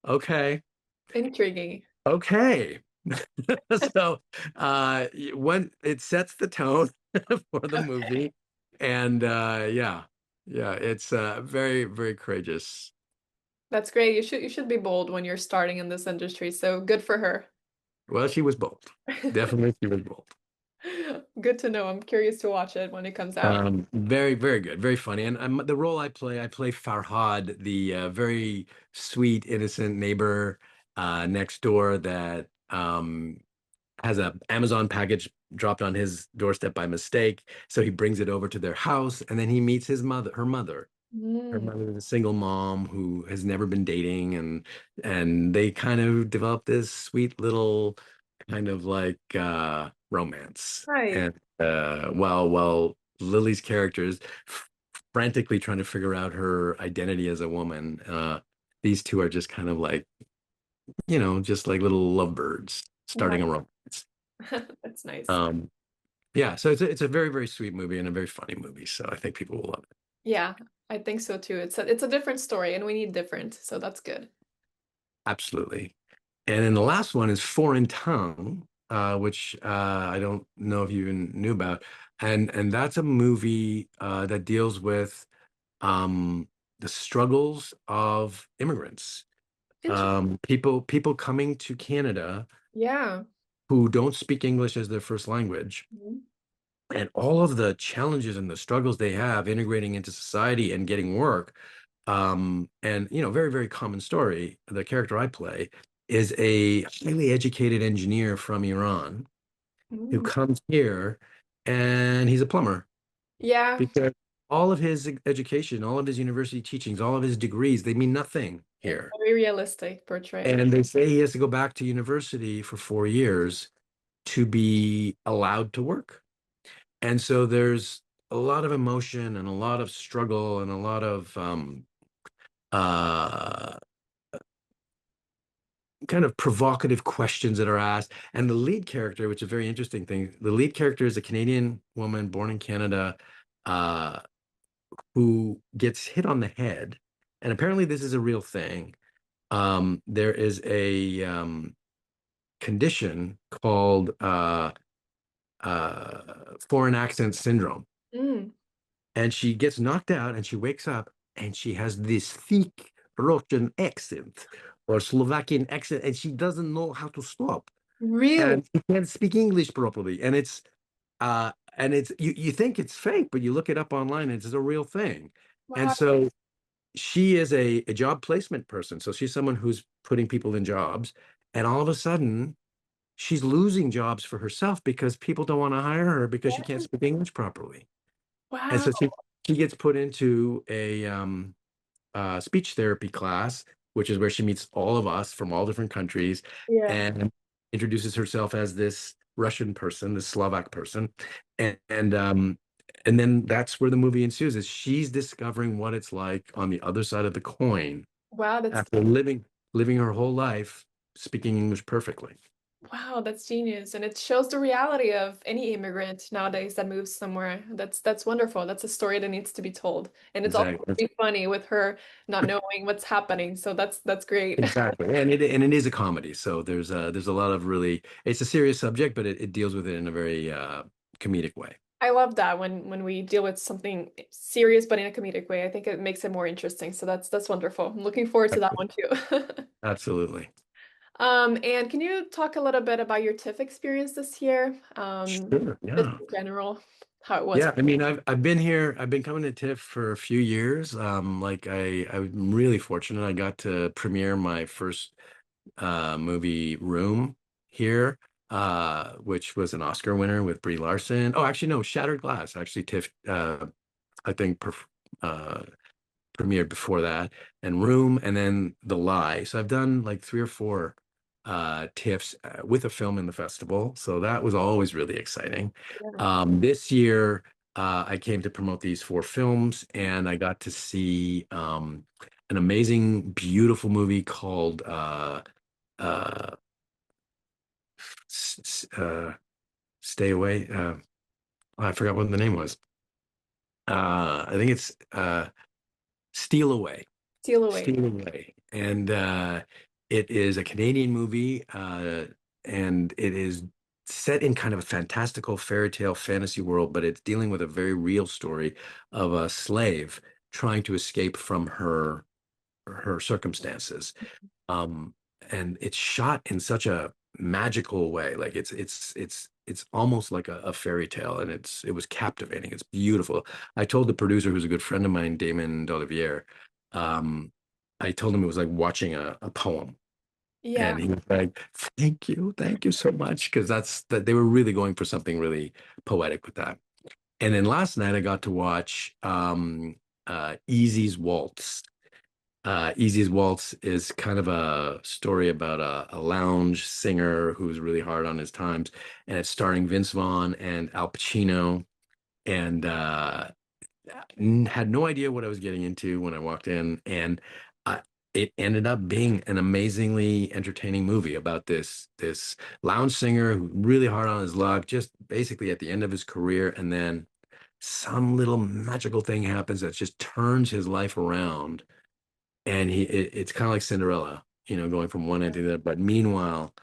Speaker 2: Okay.
Speaker 1: Intriguing.
Speaker 2: Okay. So when it sets the tone for the movie, and yeah, it's very, very courageous.
Speaker 1: That's great. You should be bold when you're starting in this industry. So good for her.
Speaker 2: Well, she was bold. Definitely, she was bold.
Speaker 1: Good to know. I'm curious to watch it when it comes out.
Speaker 2: Very, very good, very funny. And the role I play Farhad, the very sweet, innocent neighbor next door that has a Amazon package dropped on his doorstep by mistake. So he brings it over to their house, and then he meets her mother. Her
Speaker 1: Mm,
Speaker 2: mother is a single mom who has never been dating, and they kind of develop this sweet little kind of like romance.
Speaker 1: right.
Speaker 2: And while Lily's character is frantically trying to figure out her identity as a woman, these two are just kind of like, just like little lovebirds starting a
Speaker 1: Nice.
Speaker 2: romance.
Speaker 1: That's nice.
Speaker 2: Um, yeah, so it's a very, very sweet movie and a very funny movie. So I think people will love it.
Speaker 1: Yeah, I think so too. It's a different story and we need different, so that's good.
Speaker 2: Absolutely. And then the last one is Foreign Tongue, which I don't know if you even knew about, and that's a movie that deals with um, the struggles of immigrants,
Speaker 1: Interesting.
Speaker 2: people coming to Canada
Speaker 1: Yeah.
Speaker 2: who don't speak English as their first language,
Speaker 1: Mhm.
Speaker 2: and all of the challenges and the struggles they have integrating into society and getting work. And very, very common story. The character I play is a highly educated engineer from Iran who
Speaker 1: Mm.
Speaker 2: comes here, and he's a plumber
Speaker 1: Yeah,
Speaker 2: because all of his education, all of his university teachings, all of his degrees, they mean nothing
Speaker 1: it's
Speaker 2: here.
Speaker 1: very realistic portrayal.
Speaker 2: And they say he has to go back to university for 4 years to be allowed to work. And so there's a lot of emotion and a lot of struggle and a lot of uh, kind of provocative questions that are asked. And the lead character, which is a very interesting thing, the lead character is a Canadian woman born in Canada uh, who gets hit on the head. And apparently, this is a real thing. There is a condition called foreign accent syndrome.
Speaker 1: Mm,
Speaker 2: And she gets knocked out and she wakes up and she has this thick Russian accent or Slovakian accent, and she doesn't know how to stop.
Speaker 1: really?
Speaker 2: And she can't speak English properly. And it's you think it's fake, but you look it up online and it's a real thing. And
Speaker 1: Wow.
Speaker 2: so she is a job placement person. So she's someone who's putting people in jobs, and all of a sudden she's losing jobs for herself because people don't want to hire her because she can't speak English properly. And
Speaker 1: Wow.
Speaker 2: so she gets put into a speech therapy class, which is where she meets all of us from all different countries
Speaker 1: Yeah.
Speaker 2: and introduces herself as this Russian person, this Slovak person, and and then that's where the movie ensues. Is she's discovering what it's like on the other side of the coin
Speaker 1: Wow, that's
Speaker 2: after living her whole life speaking English perfectly.
Speaker 1: wow, that's genius. And it shows the reality of any immigrant nowadays that moves somewhere. That's wonderful. That's a story that needs to be told. And it's also
Speaker 2: Exactly.
Speaker 1: pretty funny with her not knowing what's happening. So that's great.
Speaker 2: Exactly. And it is a comedy. So there's a lot of really it's a serious subject, but it deals with it in a very comedic way.
Speaker 1: I love that when we deal with something serious but in a comedic way. I think it makes it more interesting. So that's wonderful. I'm looking forward to that one too.
Speaker 2: Absolutely.
Speaker 1: And can you talk a little bit about your TIFF experience this year?
Speaker 2: Sure.
Speaker 1: Just
Speaker 2: Yeah.
Speaker 1: in general, how it was.
Speaker 2: Yeah. I mean, I've been here, I've been coming to TIFF for a few years. Like I'm really fortunate. I got to premiere my first movie Room here, which was an Oscar winner with Brie Larson. Oh, actually, no, Shattered Glass. Actually, TIFF I think uh premiered before that, and Room, and then The Lie. So I've done like three or four TIFFs with a film in the festival. So that was always really exciting.
Speaker 1: Yeah.
Speaker 2: This year, I came to promote these four films, and I got to see an amazing, beautiful movie called uh, S- S- uh, Stay Away. I forgot what the name was. I think it's Steal Away.
Speaker 1: Steal away.
Speaker 2: Steal Away. And it is a Canadian movie, and it is set in kind of a fantastical fairy tale fantasy world, but it's dealing with a very real story of a slave trying to escape from her circumstances. Um, and it's shot in such a magical way. Like it's almost like a fairy tale, and it was captivating. It's beautiful. I told the producer, who's a good friend of mine, Damon D'Olivier, um, I told him it was like watching a poem.
Speaker 1: Yeah.
Speaker 2: And he was like, thank you so much. Because that's that they were really going for something really poetic with that. And then last night I got to watch Easy's Waltz. Easy's Waltz is kind of a story about a lounge singer who's really hard on his times, and it's starring Vince Vaughn and Al Pacino. And had no idea what I was getting into when I walked in, and uh, it ended up being an amazingly entertaining movie about this lounge singer who really hard on his luck, just basically at the end of his career, and then some little magical thing happens that just turns his life around, and it's kind of like Cinderella, going from one end to the other. But meanwhile,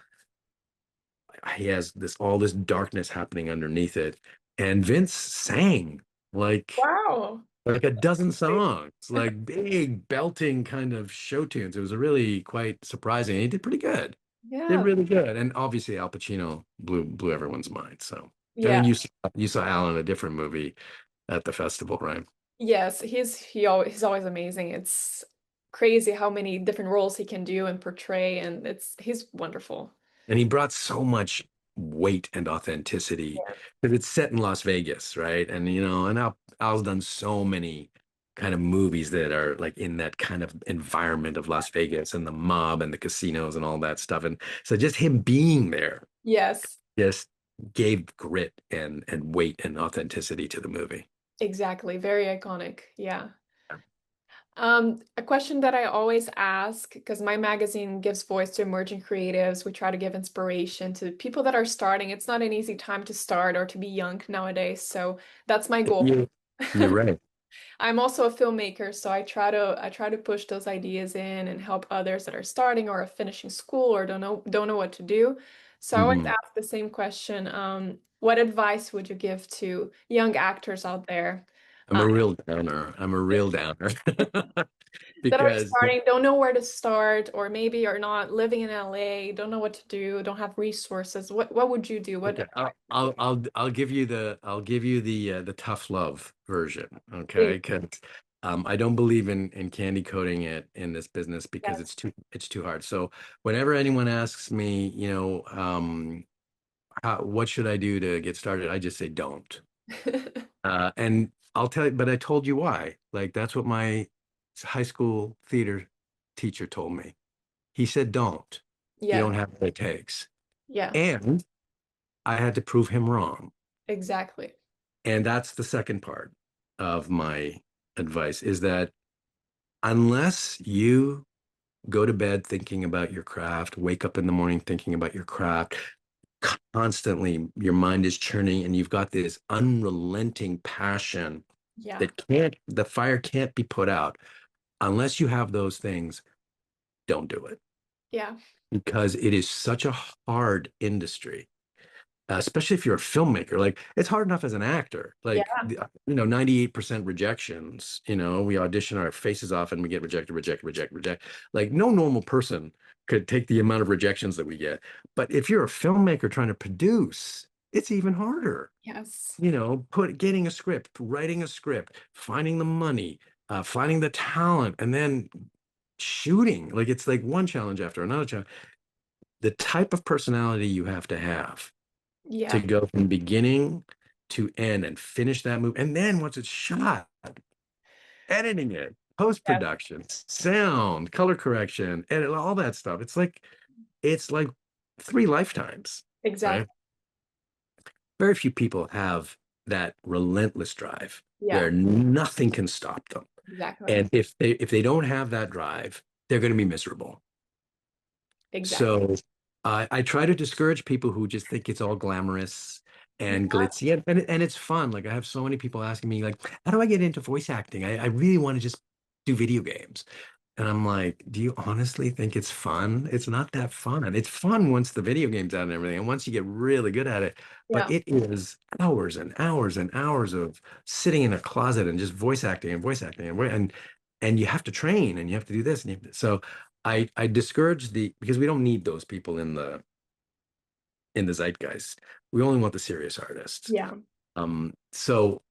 Speaker 2: he has all this darkness happening underneath it. And Vince sang like
Speaker 1: Wow.
Speaker 2: like a dozen songs, like big belting kind of show tunes. It was really quite surprising. He did pretty good. Did
Speaker 1: Yeah.
Speaker 2: really good. And obviously Al Pacino blew everyone's mind. So I
Speaker 1: Yeah.
Speaker 2: think you saw Al in a different movie at the festival, right?
Speaker 1: Yes, he's always amazing. It's crazy how many different roles he can do and portray, and he's wonderful.
Speaker 2: And he brought so much weight and authenticity
Speaker 1: Yeah.
Speaker 2: because it's set in Las Vegas, right? And and Al's done so many kind of movies that are like in that kind of environment of Las Vegas and the mob and the casinos and all that stuff. And so just him being there
Speaker 1: Yes,
Speaker 2: just gave grit and weight and authenticity to the movie.
Speaker 1: exactly. Very iconic. Yeah. A question that I always ask, because my magazine gives voice to emerging creatives, we try to give inspiration to people that are starting. It's not an easy time to start or to be young nowadays, so that's my goal.
Speaker 2: You, you're right.
Speaker 1: I'm also a filmmaker, so I try to push those ideas in and help others that are starting or are finishing school or don't know what to do. So I want to
Speaker 2: Mhm.
Speaker 1: ask the same question. What advice would you give to young actors out there
Speaker 2: I'm a real downer. I'm a real downer
Speaker 1: that are
Speaker 2: because
Speaker 1: starting, don't know where to start, or maybe are not living in LA, don't know what to do, don't have resources? What would you do? What
Speaker 2: okay,
Speaker 1: advice
Speaker 2: I'll give you the tough love version, okay?
Speaker 1: please?
Speaker 2: Because I don't believe in candy coating it in this business because
Speaker 1: Yes.
Speaker 2: it's too hard. So whenever anyone asks me, what should I do to get started, I just say don't. And I'll tell you, but I told you why. Like that's what my high school theater teacher told me. He said, don't. You
Speaker 1: Yeah.
Speaker 2: don't have what it takes.
Speaker 1: Yeah.
Speaker 2: And I had to prove him wrong.
Speaker 1: Exactly.
Speaker 2: And that's the second part of my advice is that unless you go to bed thinking about your craft, wake up in the morning thinking about your craft, constantly your mind is churning and you've got this unrelenting passion
Speaker 1: Yeah.
Speaker 2: that the fire can't be put out. Unless you have those things, don't do it
Speaker 1: Yeah.
Speaker 2: because it is such a hard industry, especially if you're a filmmaker. Like it's hard enough as an actor. Like,
Speaker 1: Yeah.
Speaker 2: 98% rejections. We audition our faces off and we get rejected, reject, reject, reject. Like no normal person could take the amount of rejections that we get. But if you're a filmmaker trying to produce, it's even harder.
Speaker 1: Yes.
Speaker 2: Getting a script, writing a script, finding the money, finding the talent, and then shooting. Like it's like one challenge after another challenge. The type of personality you have to
Speaker 1: Yeah.
Speaker 2: go from beginning to end and finish that movie. And then once it's shot, editing it,
Speaker 1: Yes.
Speaker 2: post-production, sound, color correction, edit, all that stuff. It's like three lifetimes, right?
Speaker 1: Exactly.
Speaker 2: Very few people have that relentless drive
Speaker 1: Yeah.
Speaker 2: where nothing can stop them.
Speaker 1: Exactly.
Speaker 2: And if they don't have that drive, they're going to be miserable.
Speaker 1: Exactly.
Speaker 2: So I try to discourage people who just think it's all glamorous and glitzy, and it's fun. Like I have so many people asking me, like, how do I get into voice acting? I really want to just do video games. And I'm like, do you honestly think it's fun? It's not that fun. It's fun once the video game's out and everything, and once you get really good at it. But
Speaker 1: Yeah.
Speaker 2: it is hours and hours and hours of sitting in a closet and just voice acting and you have to train and you have to do this and so I discourage because we don't need those people in the zeitgeist. We only want the serious artists.
Speaker 1: Yeah.
Speaker 2: So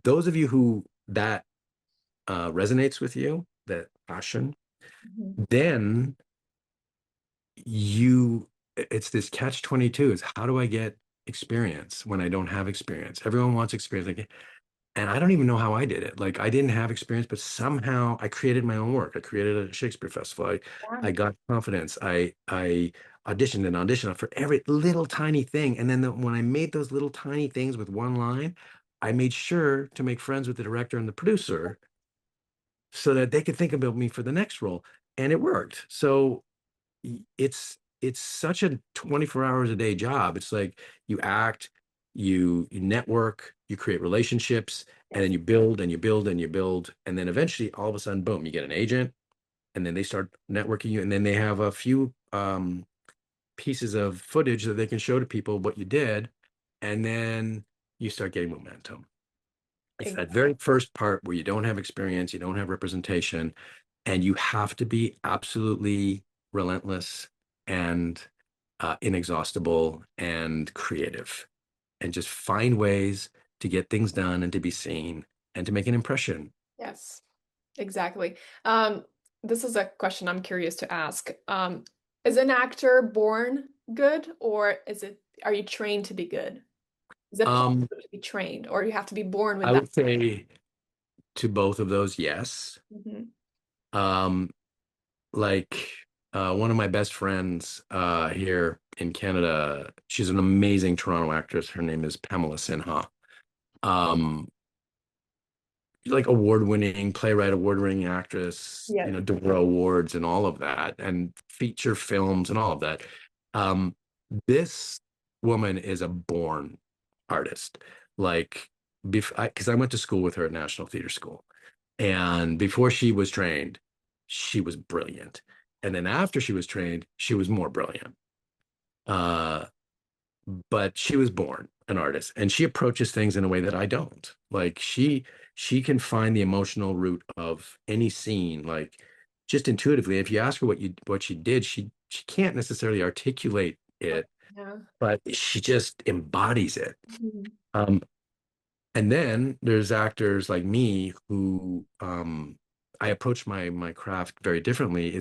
Speaker 2: those of you who that resonates with you, that passion,
Speaker 1: Mhm.
Speaker 2: then it's this catch 22 is how do I get experience when I don't have experience? Everyone wants experience. Like, and I don't even know how I did it. Like I didn't have experience, but somehow I created my own work. I created a Shakespeare festival. I
Speaker 1: Yeah.
Speaker 2: got confidence. I auditioned and auditioned for every little tiny thing. And then when I made those little tiny things with one line, I made sure to make friends with the director and the producer so that they could think about me for the next role. And it worked. So it's such a 24 hours a day job. It's like you act, you network, you create relationships, and then
Speaker 1: Yes.
Speaker 2: you build and you build and you build. And then eventually all of a sudden, boom, you get an agent, and then they start networking you, and then they have a few pieces of footage that they can show to people what you did, and then you start getting momentum. It's that
Speaker 1: Exactly.
Speaker 2: very first part where you don't have experience, you don't have representation, and you have to be absolutely relentless and inexhaustible and creative and just find ways to get things done and to be seen and to make an impression.
Speaker 1: Yes. Exactly. This is a question I'm curious to ask. Is an actor born good, or are you trained to be good? Is it possible
Speaker 2: Um,
Speaker 1: to be trained, or you have to be born with
Speaker 2: I
Speaker 1: that?
Speaker 2: would say to both of those, yes.
Speaker 1: Mhm.
Speaker 2: Um, like one of my best friends here in Canada, she's an amazing Toronto actress. Her name is Pamela Sinha. Um, like award-winning playwright, award-winning actress,
Speaker 1: Yes.
Speaker 2: Deborah Awards and all of that, and feature films and all of that. Um, this woman is a born artist. Like because I went to school with her at National Theater School. And before she was trained, she was brilliant. And then after she was trained, she was more brilliant. Uh, but she was born an artist and she approaches things in a way that I don't. Like she can find the emotional root of any scene, like just intuitively. If you ask her what she did, she can't necessarily articulate it,
Speaker 1: Yeah.
Speaker 2: but she just embodies it.
Speaker 1: Mhm.
Speaker 2: Um, and then there's actors like me who I approach my craft very differently.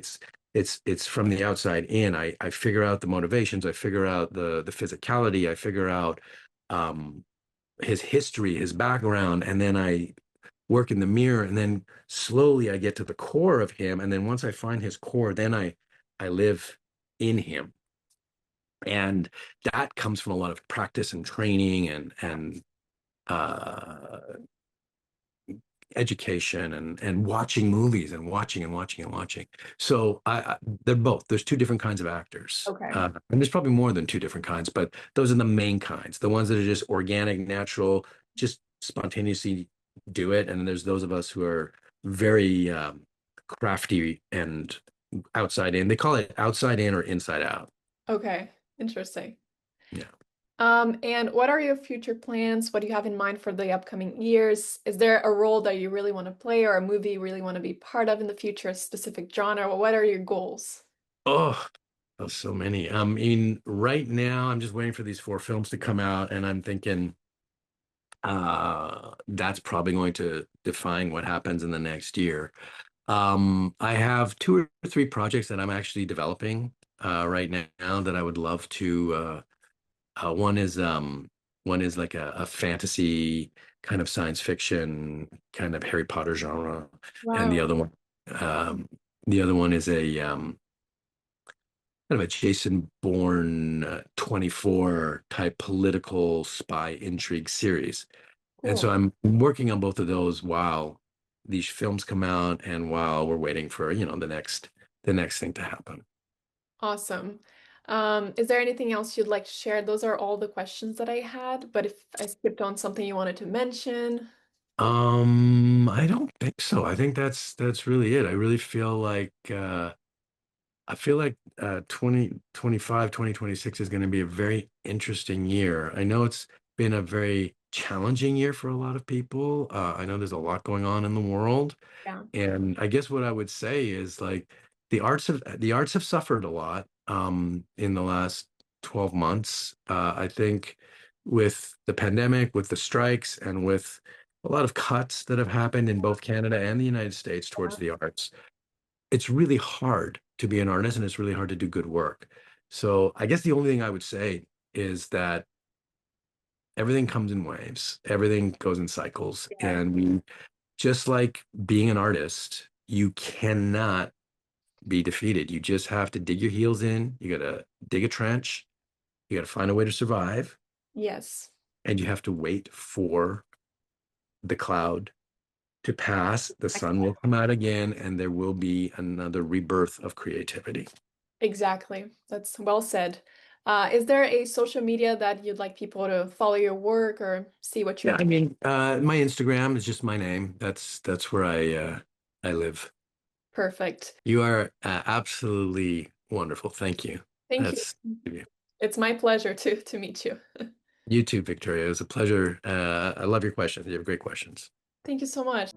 Speaker 2: It's from the outside in. I figure out the motivations, I figure out the physicality, I figure out um his history, his background, and then I work in the mirror and then slowly I get to the core of him. And then once I find his core, then I live in him. And that comes from a lot of practice and training and uh education and watching movies and watching and watching and watching. So they're both. There's two different kinds of actors,
Speaker 1: Okay.
Speaker 2: and there's probably more than two different kinds, but those are the main kinds. The ones that are just organic, natural, just spontaneously do it. And then there's those of us who are very crafty and outside in. They call it outside in or inside out.
Speaker 1: Okay. Interesting.
Speaker 2: Yeah.
Speaker 1: And what are your future plans? What do you have in mind for the upcoming years? Is there a role that you really want to play or a movie you really want to be part of in the future, a specific genre? Well, what are your goals?
Speaker 2: Oh, oh, so many. I mean, right now I'm just waiting for these four films to come out, and I'm thinking that's probably going to define what happens in the next year. I have two or three projects that I'm actually developing right now that I would love to. One is one is like a fantasy kind of science fiction kind of Harry Potter genre, and
Speaker 1: Wow.
Speaker 2: um, the other one is a kind of a Jason Bourne 24 type political spy intrigue series. And
Speaker 1: Cool.
Speaker 2: so I'm working on both of those while these films come out and while we're waiting for, the next thing to happen.
Speaker 1: Awesome. Is there anything else you'd like to share? Those are all the questions that I had, but if I skipped on something you wanted to mention.
Speaker 2: I don't think so. I think that's really it. I really feel like 2025, 2026 is going to be a very interesting year. I know it's been a very challenging year for a lot of people. I know there's a lot going on in the world.
Speaker 1: Yeah.
Speaker 2: And I guess what I would say is like the arts have suffered a lot in the last 12 months. I think with the pandemic, with the strikes, and with a lot of cuts that have happened in both Canada and the United States towards the arts, it's really hard to be an artist and it's really hard to do good work. So I guess the only thing I would say is that everything comes in waves, everything goes in cycles,
Speaker 1: Yeah.
Speaker 2: and just like being an artist, you cannot be defeated. You just have to dig your heels in. You got to dig a trench. You got to find a way to survive.
Speaker 1: Yes.
Speaker 2: And you have to wait for the cloud to pass. The sun will come out again, and there will be another rebirth of creativity.
Speaker 1: Exactly. That's well said. Is there a social media that you'd like people to follow your work or see what you're
Speaker 2: Yeah, I
Speaker 1: doing?
Speaker 2: mean, my Instagram is just my name. That's where I live.
Speaker 1: Perfect.
Speaker 2: You are absolutely wonderful. Thank you.
Speaker 1: Thank you.
Speaker 2: That's
Speaker 1: It's my pleasure to meet you.
Speaker 2: you too, Victoria. It was a pleasure. I love your questions. You have great questions.
Speaker 1: Thank you so much.